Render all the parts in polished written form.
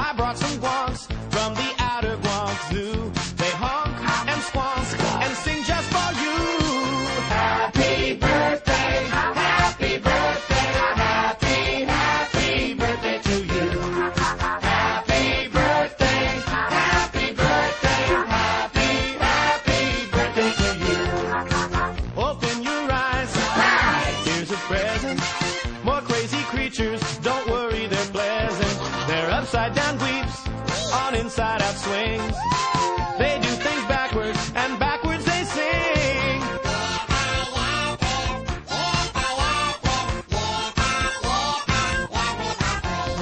I brought some guancs from the outer Guanc Zoo. They honk and squonk and sing just for you. Happy birthday, happy birthday, happy birthday to you. Happy birthday, happy birthday, happy birthday to you. Open your eyes, here's a present. More crazy creatures, don't worry, they're pleasant. They're upside down dweebs on inside out swings. They do things backwards, and backwards they sing.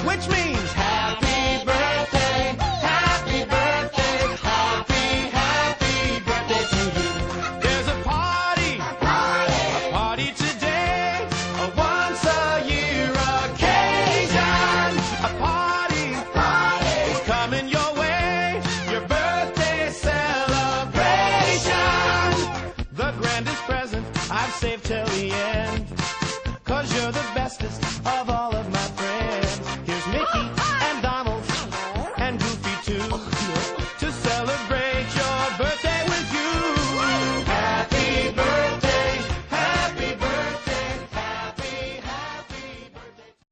Which means happy birthday, happy birthday, happy birthday to you. There's a party today, a once a year occasion. A party is coming your way, your birthday celebration. The grandest present I've saved till the end, 'cause you're the bestest of all.